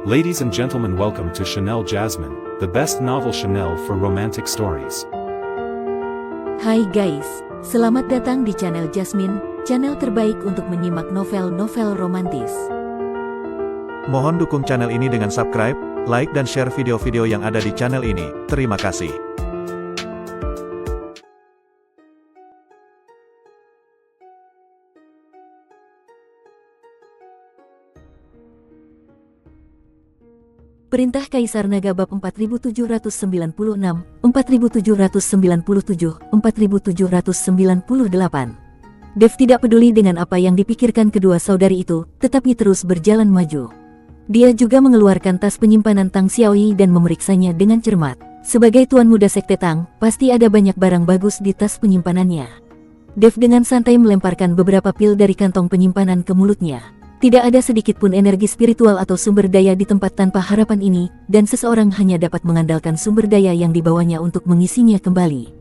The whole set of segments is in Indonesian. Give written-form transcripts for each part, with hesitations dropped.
Ladies and gentlemen, welcome to Chanel Jasmine, the best novel Chanel for romantic stories. Hai guys, selamat datang di channel Jasmine, channel terbaik untuk menyimak novel-novel romantis. Mohon dukung channel ini dengan subscribe, like dan share video-video yang ada di channel ini. Terima kasih. Perintah Kaisar Naga bab 4796, 4797, 4798. Dev tidak peduli dengan apa yang dipikirkan kedua saudari itu, tetapi terus berjalan maju. Dia juga mengeluarkan tas penyimpanan Tang Xiaoyi dan memeriksanya dengan cermat. Sebagai tuan muda sekte Tang, pasti ada banyak barang bagus di tas penyimpanannya. Dev dengan santai melemparkan beberapa pil dari kantong penyimpanan ke mulutnya. Tidak ada sedikit pun energi spiritual atau sumber daya di tempat tanpa harapan ini, dan seseorang hanya dapat mengandalkan sumber daya yang dibawanya untuk mengisinya kembali.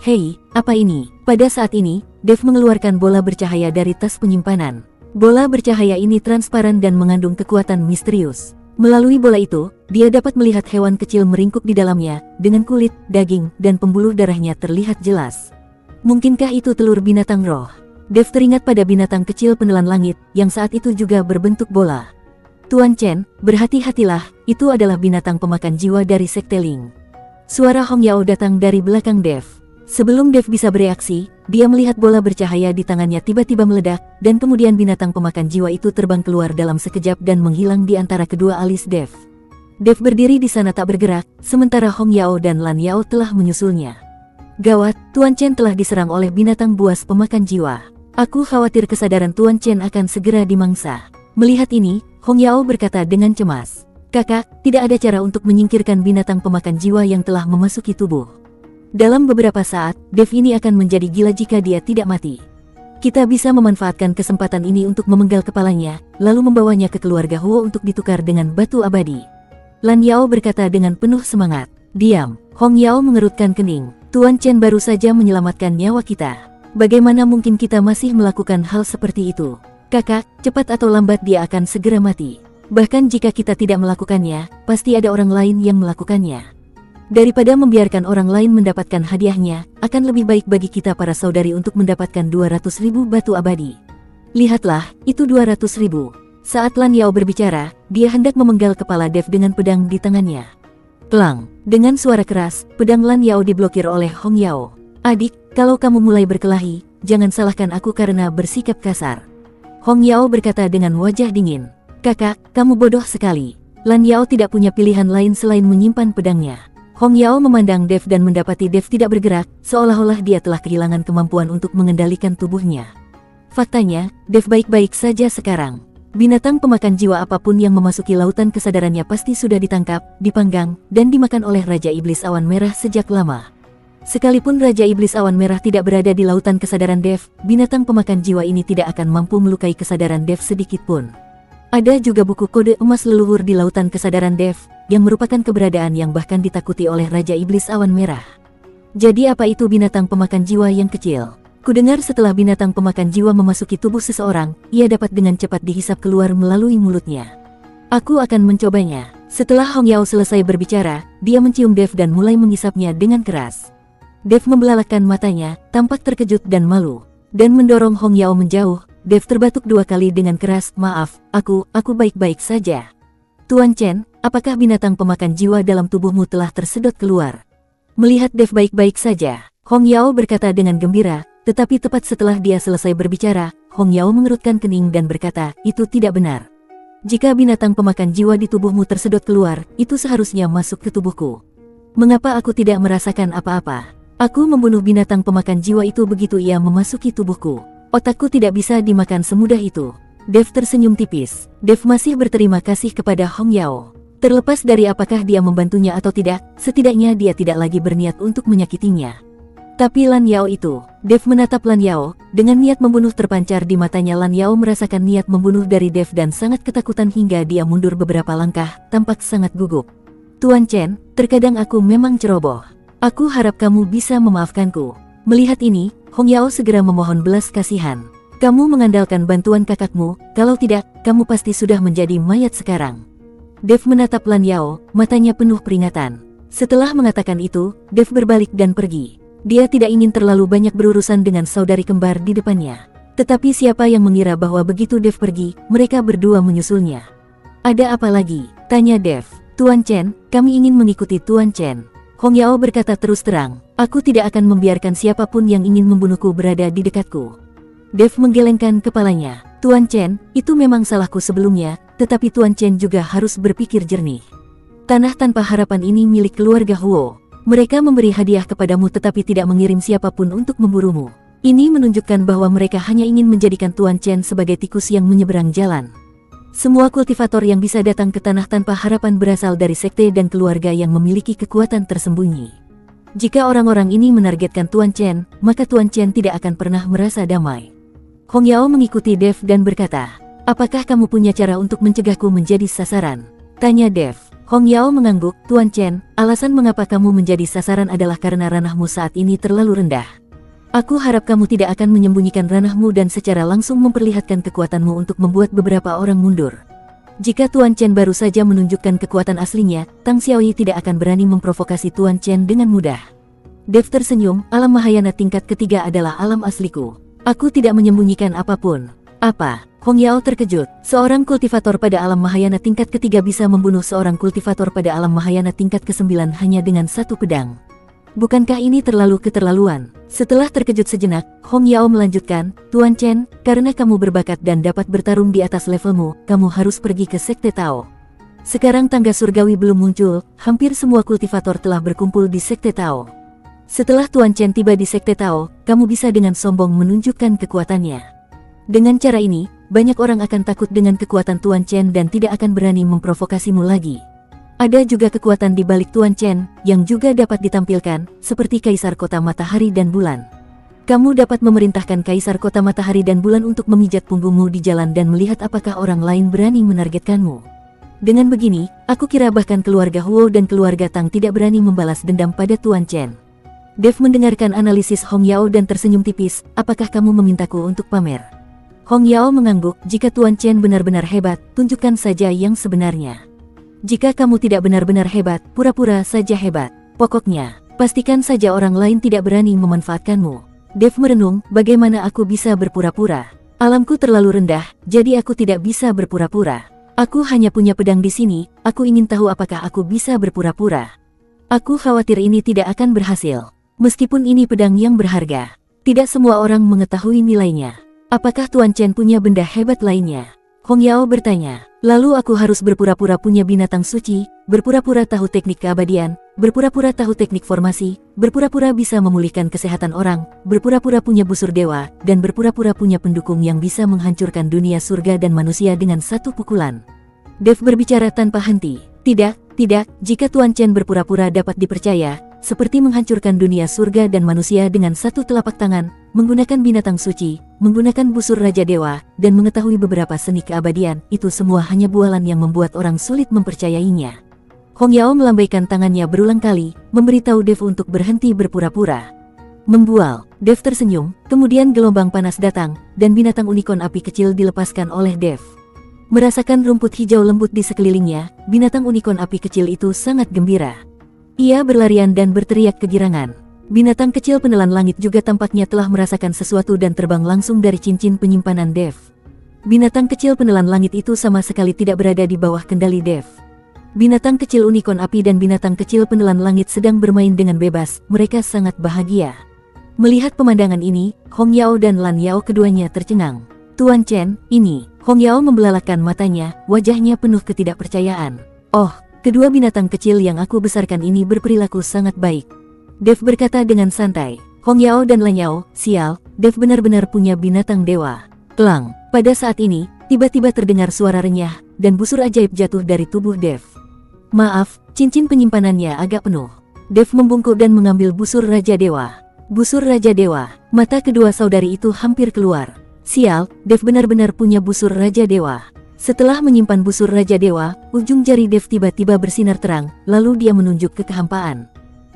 Hei, apa ini? Pada saat ini, Dev mengeluarkan bola bercahaya dari tas penyimpanan. Bola bercahaya ini transparan dan mengandung kekuatan misterius. Melalui bola itu, dia dapat melihat hewan kecil meringkuk di dalamnya, dengan kulit, daging, dan pembuluh darahnya terlihat jelas. Mungkinkah itu telur binatang roh? Dev teringat pada binatang kecil penelan langit, yang saat itu juga berbentuk bola. Tuan Chen, berhati-hatilah, itu adalah binatang pemakan jiwa dari Sekte Ling. Suara Hong Yao datang dari belakang Dev. Sebelum Dev bisa bereaksi, dia melihat bola bercahaya di tangannya tiba-tiba meledak, dan kemudian binatang pemakan jiwa itu terbang keluar dalam sekejap dan menghilang di antara kedua alis Dev. Dev berdiri di sana tak bergerak, sementara Hong Yao dan Lan Yao telah menyusulnya. Gawat, Tuan Chen telah diserang oleh binatang buas pemakan jiwa. Aku khawatir kesadaran Tuan Chen akan segera dimangsa. Melihat ini, Hong Yao berkata dengan cemas. Kakak, tidak ada cara untuk menyingkirkan binatang pemakan jiwa yang telah memasuki tubuh. Dalam beberapa saat, Dev ini akan menjadi gila jika dia tidak mati. Kita bisa memanfaatkan kesempatan ini untuk memenggal kepalanya, lalu membawanya ke keluarga Huo untuk ditukar dengan batu abadi. Lan Yao berkata dengan penuh semangat. Diam, Hong Yao mengerutkan kening. Tuan Chen baru saja menyelamatkan nyawa kita. Bagaimana mungkin kita masih melakukan hal seperti itu? Kakak, cepat atau lambat dia akan segera mati. Bahkan jika kita tidak melakukannya, pasti ada orang lain yang melakukannya. Daripada membiarkan orang lain mendapatkan hadiahnya, akan lebih baik bagi kita para saudari untuk mendapatkan 200.000 batu abadi. Lihatlah, itu 200.000. Saat Lan Yao berbicara, dia hendak memenggal kepala Dev dengan pedang di tangannya. Klang, dengan suara keras, pedang Lan Yao diblokir oleh Hong Yao. Adik, kalau kamu mulai berkelahi, jangan salahkan aku karena bersikap kasar. Hong Yao berkata dengan wajah dingin. Kakak, kamu bodoh sekali. Lan Yao tidak punya pilihan lain selain menyimpan pedangnya. Hong Yao memandang Dev dan mendapati Dev tidak bergerak, seolah-olah dia telah kehilangan kemampuan untuk mengendalikan tubuhnya. Faktanya, Dev baik-baik saja sekarang. Binatang pemakan jiwa apapun yang memasuki lautan kesadarannya pasti sudah ditangkap, dipanggang, dan dimakan oleh Raja Iblis Awan Merah sejak lama. Sekalipun Raja Iblis Awan Merah tidak berada di lautan kesadaran Dev, binatang pemakan jiwa ini tidak akan mampu melukai kesadaran Dev sedikit pun. Ada juga buku kode emas leluhur di lautan kesadaran Dev, yang merupakan keberadaan yang bahkan ditakuti oleh Raja Iblis Awan Merah. Jadi apa itu binatang pemakan jiwa yang kecil? Kudengar setelah binatang pemakan jiwa memasuki tubuh seseorang, ia dapat dengan cepat dihisap keluar melalui mulutnya. Aku akan mencobanya. Setelah Hong Yao selesai berbicara, dia mencium Dev dan mulai menghisapnya dengan keras. Dev membelalakkan matanya, tampak terkejut dan malu. Dan mendorong Hong Yao menjauh, Dev terbatuk 2 kali dengan keras, maaf, aku baik-baik saja. Tuan Chen, apakah binatang pemakan jiwa dalam tubuhmu telah tersedot keluar? Melihat Dev baik-baik saja, Hong Yao berkata dengan gembira, tetapi tepat setelah dia selesai berbicara, Hong Yao mengerutkan kening dan berkata, itu tidak benar. Jika binatang pemakan jiwa di tubuhmu tersedot keluar, itu seharusnya masuk ke tubuhku. Mengapa aku tidak merasakan apa-apa? Aku membunuh binatang pemakan jiwa itu begitu ia memasuki tubuhku. Otakku tidak bisa dimakan semudah itu. Dev tersenyum tipis. Dev masih berterima kasih kepada Hong Yao. Terlepas dari apakah dia membantunya atau tidak, setidaknya dia tidak lagi berniat untuk menyakitinya. Tapi Lan Yao itu, Dev menatap Lan Yao, dengan niat membunuh terpancar di matanya. Lan Yao merasakan niat membunuh dari Dev dan sangat ketakutan hingga dia mundur beberapa langkah, tampak sangat gugup. Tuan Chen, terkadang aku memang ceroboh. Aku harap kamu bisa memaafkanku. Melihat ini, Hong Yao segera memohon belas kasihan. Kamu mengandalkan bantuan kakakmu, kalau tidak, kamu pasti sudah menjadi mayat sekarang. Dev menatap Lan Yao, matanya penuh peringatan. Setelah mengatakan itu, Dev berbalik dan pergi. Dia tidak ingin terlalu banyak berurusan dengan saudari kembar di depannya. Tetapi siapa yang mengira bahwa begitu Dev pergi, mereka berdua menyusulnya. Ada apa lagi? Tanya Dev. Tuan Chen, kami ingin mengikuti Tuan Chen. Hong Yao berkata terus terang, aku tidak akan membiarkan siapapun yang ingin membunuhku berada di dekatku. Dev menggelengkan kepalanya. Tuan Chen, itu memang salahku sebelumnya, tetapi Tuan Chen juga harus berpikir jernih. Tanah tanpa harapan ini milik keluarga Huo. Mereka memberi hadiah kepadamu tetapi tidak mengirim siapapun untuk memburumu. Ini menunjukkan bahwa mereka hanya ingin menjadikan Tuan Chen sebagai tikus yang menyeberang jalan. Semua kultivator yang bisa datang ke tanah tanpa harapan berasal dari sekte dan keluarga yang memiliki kekuatan tersembunyi. Jika orang-orang ini menargetkan Tuan Chen, maka Tuan Chen tidak akan pernah merasa damai. Hong Yao mengikuti Dev dan berkata, apakah kamu punya cara untuk mencegahku menjadi sasaran? Tanya Dev. Hong Yao mengangguk, Tuan Chen, alasan mengapa kamu menjadi sasaran adalah karena ranahmu saat ini terlalu rendah. Aku harap kamu tidak akan menyembunyikan ranahmu dan secara langsung memperlihatkan kekuatanmu untuk membuat beberapa orang mundur. Jika Tuan Chen baru saja menunjukkan kekuatan aslinya, Tang Xiaoyi tidak akan berani memprovokasi Tuan Chen dengan mudah. Dev tersenyum, alam Mahayana tingkat ketiga adalah alam asliku. Aku tidak menyembunyikan apapun. Apa? Hong Yao terkejut. Seorang kultivator pada alam Mahayana tingkat ketiga bisa membunuh seorang kultivator pada alam Mahayana tingkat ke-9 hanya dengan satu pedang. Bukankah ini terlalu keterlaluan? Setelah terkejut sejenak, Hong Yao melanjutkan, Tuan Chen, karena kamu berbakat dan dapat bertarung di atas levelmu, kamu harus pergi ke Sekte Tao. Sekarang tangga surgawi belum muncul, hampir semua kultivator telah berkumpul di Sekte Tao. Setelah Tuan Chen tiba di Sekte Tao, kamu bisa dengan sombong menunjukkan kekuatannya. Dengan cara ini, banyak orang akan takut dengan kekuatan Tuan Chen dan tidak akan berani memprovokasimu lagi. Ada juga kekuatan di balik Tuan Chen, yang juga dapat ditampilkan, seperti Kaisar Kota Matahari dan Bulan. Kamu dapat memerintahkan Kaisar Kota Matahari dan Bulan untuk memijat punggungmu di jalan dan melihat apakah orang lain berani menargetkanmu. Dengan begini, aku kira bahkan keluarga Huo dan keluarga Tang tidak berani membalas dendam pada Tuan Chen. Dev mendengarkan analisis Hong Yao dan tersenyum tipis, apakah kamu memintaku untuk pamer? Hong Yao mengangguk, jika Tuan Chen benar-benar hebat, tunjukkan saja yang sebenarnya. Jika kamu tidak benar-benar hebat, pura-pura saja hebat. Pokoknya, pastikan saja orang lain tidak berani memanfaatkanmu. Dev merenung, bagaimana aku bisa berpura-pura? Alamku terlalu rendah, jadi aku tidak bisa berpura-pura. Aku hanya punya pedang di sini, aku ingin tahu apakah aku bisa berpura-pura. Aku khawatir ini tidak akan berhasil. Meskipun ini pedang yang berharga, tidak semua orang mengetahui nilainya. Apakah Tuan Chen punya benda hebat lainnya? Hong Yao bertanya. Lalu aku harus berpura-pura punya binatang suci, berpura-pura tahu teknik keabadian, berpura-pura tahu teknik formasi, berpura-pura bisa memulihkan kesehatan orang, berpura-pura punya busur dewa, dan berpura-pura punya pendukung yang bisa menghancurkan dunia surga dan manusia dengan satu pukulan. Dev berbicara tanpa henti. Tidak, jika Tuan Chen berpura-pura dapat dipercaya, seperti menghancurkan dunia surga dan manusia dengan satu telapak tangan, menggunakan binatang suci, menggunakan busur Raja Dewa, dan mengetahui beberapa seni keabadian, itu semua hanya bualan yang membuat orang sulit mempercayainya. Hong Yao melambaikan tangannya berulang kali, memberitahu Dev untuk berhenti berpura-pura. Membual, Dev tersenyum, kemudian gelombang panas datang, dan binatang unicorn api kecil dilepaskan oleh Dev. Merasakan rumput hijau lembut di sekelilingnya, binatang unicorn api kecil itu sangat gembira. Ia berlarian dan berteriak kegirangan. Binatang kecil penelan langit juga tampaknya telah merasakan sesuatu dan terbang langsung dari cincin penyimpanan Dev. Binatang kecil penelan langit itu sama sekali tidak berada di bawah kendali Dev. Binatang kecil unicorn api dan binatang kecil penelan langit sedang bermain dengan bebas, mereka sangat bahagia. Melihat pemandangan ini, Hong Yao dan Lan Yao keduanya tercengang. Tuan Chen, ini. Hong Yao membelalakan matanya, wajahnya penuh ketidakpercayaan. Oh, kedua binatang kecil yang aku besarkan ini berperilaku sangat baik. Dev berkata dengan santai. Hong Yao dan Lan Yao, sial, Dev benar-benar punya binatang dewa. Kelang, pada saat ini, tiba-tiba terdengar suara renyah, dan busur ajaib jatuh dari tubuh Dev. Maaf, cincin penyimpanannya agak penuh. Dev membungkuk dan mengambil busur Raja Dewa. Busur Raja Dewa, mata kedua saudari itu hampir keluar. Sial, Dev benar-benar punya busur Raja Dewa. Setelah menyimpan busur Raja Dewa, ujung jari Dev tiba-tiba bersinar terang, lalu dia menunjuk ke kehampaan.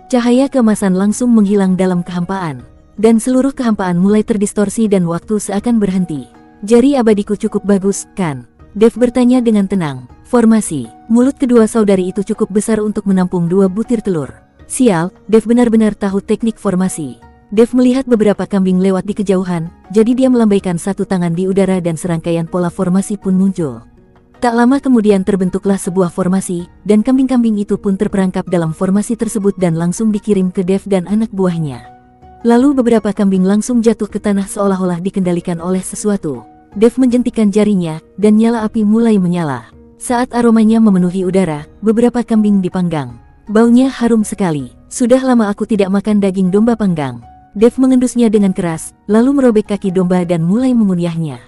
Cahaya keemasan langsung menghilang dalam kehampaan. Dan seluruh kehampaan mulai terdistorsi dan waktu seakan berhenti. Jari abadiku cukup bagus, kan? Dev bertanya dengan tenang. Formasi. Mulut kedua saudari itu cukup besar untuk menampung 2 butir telur. Sial, Dev benar-benar tahu teknik formasi. Dev melihat beberapa kambing lewat di kejauhan, jadi dia melambaikan satu tangan di udara dan serangkaian pola formasi pun muncul. Tak lama kemudian terbentuklah sebuah formasi, dan kambing-kambing itu pun terperangkap dalam formasi tersebut dan langsung dikirim ke Dev dan anak buahnya. Lalu beberapa kambing langsung jatuh ke tanah seolah-olah dikendalikan oleh sesuatu. Dev menjentikkan jarinya, dan nyala api mulai menyala. Saat aromanya memenuhi udara, beberapa kambing dipanggang. Baunya harum sekali. Sudah lama aku tidak makan daging domba panggang. Dev mengendusnya dengan keras, lalu merobek kaki domba dan mulai mengunyahnya.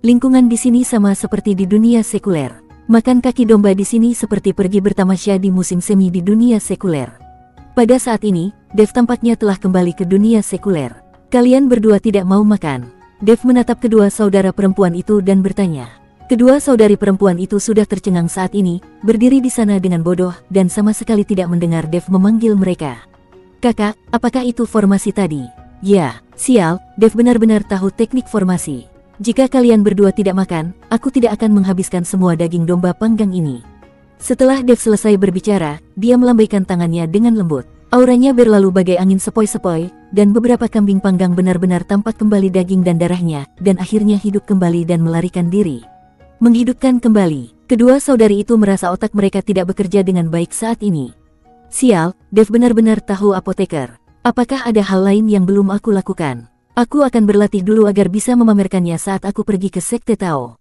Lingkungan di sini sama seperti di dunia sekuler. Makan kaki domba di sini seperti pergi bertamasya di musim semi di dunia sekuler. Pada saat ini, Dev tampaknya telah kembali ke dunia sekuler. Kalian berdua tidak mau makan? Dev menatap kedua saudara perempuan itu dan bertanya. Kedua saudari perempuan itu sudah tercengang saat ini, berdiri di sana dengan bodoh dan sama sekali tidak mendengar Dev memanggil mereka. Kakak, apakah itu formasi tadi? Ya, sial, Dev benar-benar tahu teknik formasi. Jika kalian berdua tidak makan, aku tidak akan menghabiskan semua daging domba panggang ini. Setelah Dev selesai berbicara, dia melambaikan tangannya dengan lembut. Auranya berlalu bagai angin sepoi-sepoi, dan beberapa kambing panggang benar-benar tampak kembali daging dan darahnya, dan akhirnya hidup kembali dan melarikan diri. Menghidupkan kembali, kedua saudari itu merasa otak mereka tidak bekerja dengan baik saat ini. Sial, Dev benar-benar tahu apoteker. Apakah ada hal lain yang belum aku lakukan? Aku akan berlatih dulu agar bisa memamerkannya saat aku pergi ke Sekte Tao.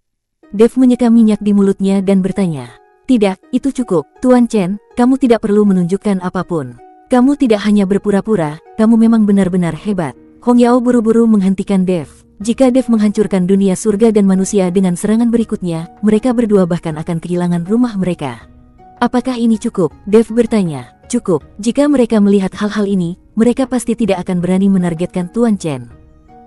Dev menyeka minyak di mulutnya dan bertanya. Tidak, itu cukup. Tuan Chen, kamu tidak perlu menunjukkan apapun. Kamu tidak hanya berpura-pura, kamu memang benar-benar hebat. Hong Yao buru-buru menghentikan Dev. Jika Dev menghancurkan dunia surga dan manusia dengan serangan berikutnya, mereka berdua bahkan akan kehilangan rumah mereka. Apakah ini cukup? Dev bertanya. Cukup. Jika mereka melihat hal-hal ini, mereka pasti tidak akan berani menargetkan Tuan Chen.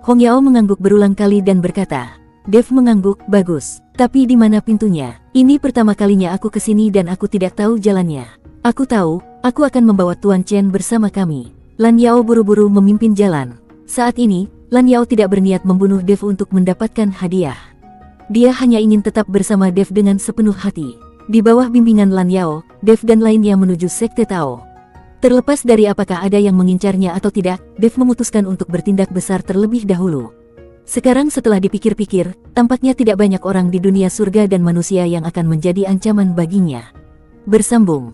Hong Yao mengangguk berulang kali dan berkata. Dev mengangguk, bagus. Tapi di mana pintunya? Ini pertama kalinya aku kesini dan aku tidak tahu jalannya. Aku tahu, aku akan membawa Tuan Chen bersama kami. Lan Yao buru-buru memimpin jalan. Saat ini, Lan Yao tidak berniat membunuh Dev untuk mendapatkan hadiah. Dia hanya ingin tetap bersama Dev dengan sepenuh hati. Di bawah bimbingan Lan Yao, Dev dan lainnya menuju Sekte Tao. Terlepas dari apakah ada yang mengincarnya atau tidak, Dev memutuskan untuk bertindak besar terlebih dahulu. Sekarang setelah dipikir-pikir, tampaknya tidak banyak orang di dunia surga dan manusia yang akan menjadi ancaman baginya. Bersambung.